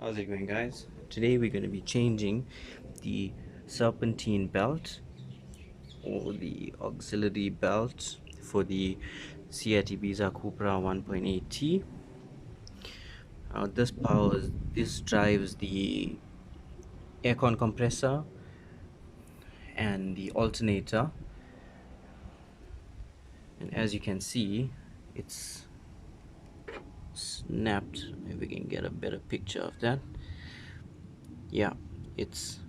How's it going, guys? Today we're going to be changing the serpentine belt or the auxiliary belt for the Seat Ibiza Cupra 1.8T. This drives the aircon compressor and the alternator, and as you can see, it's snapped. If we can get a better picture of that. Yeah, it's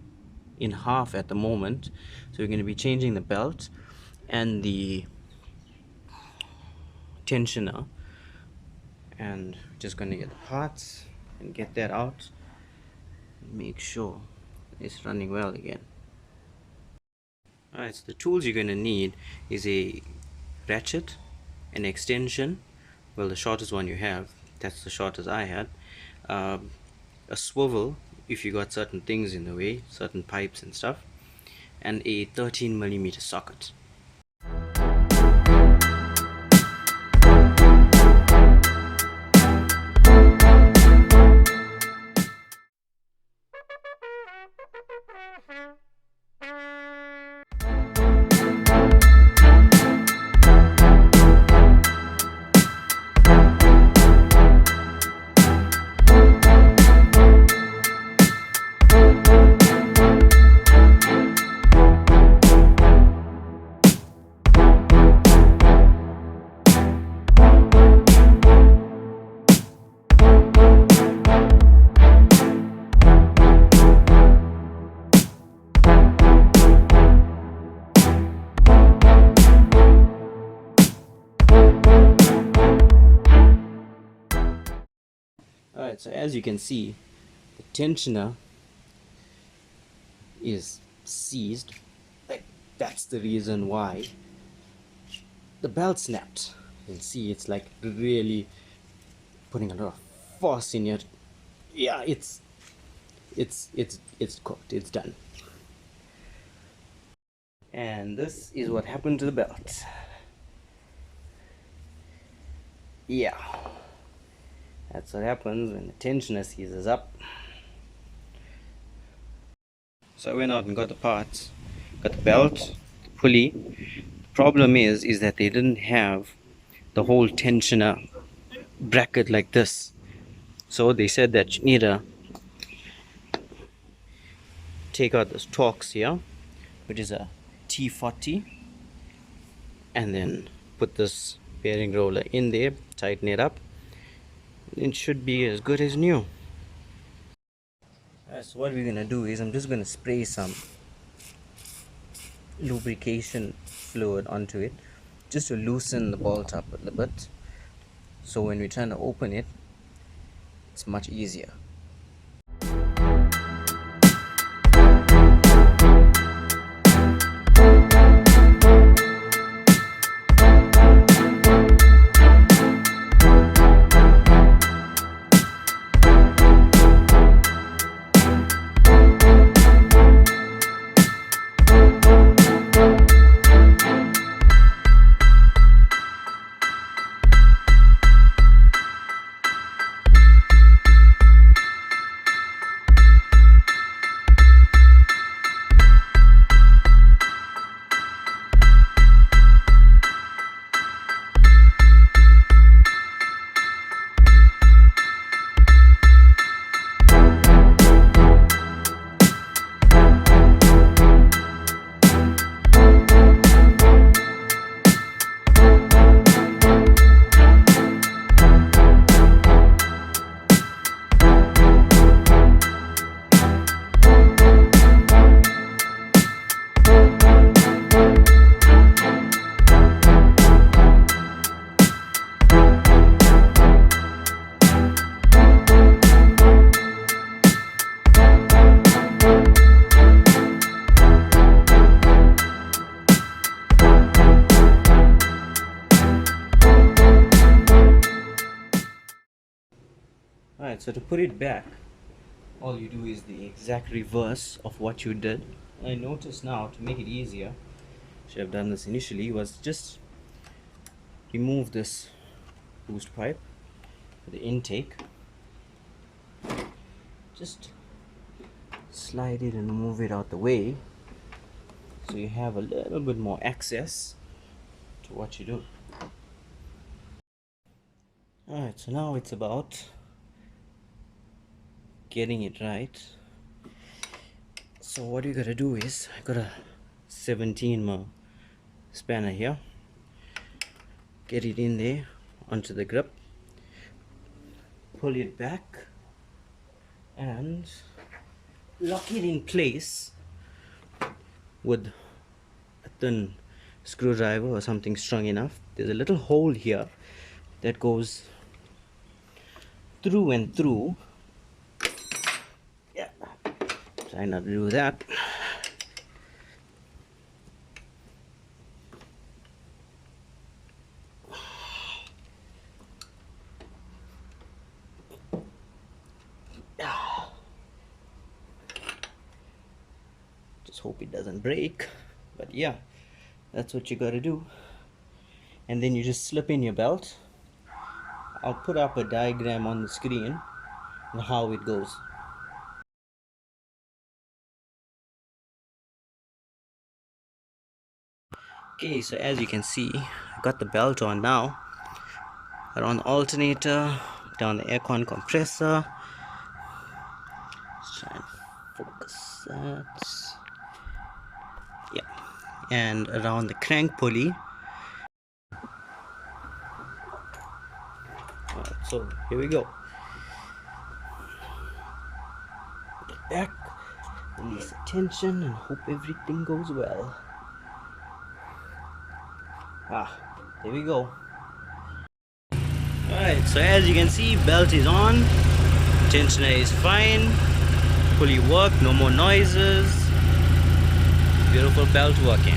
in half at the moment, so we're going to be changing the belt and the tensioner, and just going to get the parts and get that out and make sure it's running well again. Alright, so the tools you're going to need is a ratchet, an extension, well, the shortest one you have, that's the shortest I had, a swivel if you got certain things in the way, certain pipes and stuff, and a 13mm socket. Alright, so as you can see, the tensioner is seized. Like, that's the reason why the belt snapped. You can see it's like really putting a lot of force in it. Yeah, it's cooked, it's done. And this is what happened to the belt. Yeah, that's what happens when the tensioner seizes up. So I went out and got the parts, got the belt, the pulley. The problem is that they didn't have the whole tensioner bracket like this. So they said that you need to take out this Torx here, which is a T40, and then put this bearing roller in there, tighten it up. It should be as good as new. So what we're gonna do is I'm just gonna spray some lubrication fluid onto it just to loosen the bolt up a little bit, so when we're trying to open it, it's much easier. Alright, so to put it back, all you do is the exact reverse of what you did. I notice now, to make it easier, should have done this initially, was just remove this boost pipe for the intake, just slide it and move it out the way so you have a little bit more access to what you do. Alright, so now it's about getting it right. So what you gotta do is, I got a 17mm spanner here. Get it in there onto the grip, pull it back and lock it in place with a thin screwdriver or something strong enough. There's a little hole here that goes through and through. Yeah, try not to do that. Just hope it doesn't break, but yeah, that's what you gotta do. And then you just slip in your belt. I'll put up a diagram on the screen on how it goes. Okay, so as you can see, I got the belt on now. Around the alternator, down the aircon compressor. Let's try and focus that. Yeah, and around the crank pulley. Alright, so here we go. Get back, release the tension, and hope everything goes well. There we go. Alright, so as you can see, belt is on, tensioner is fine, pulley work, no more noises, beautiful belt working.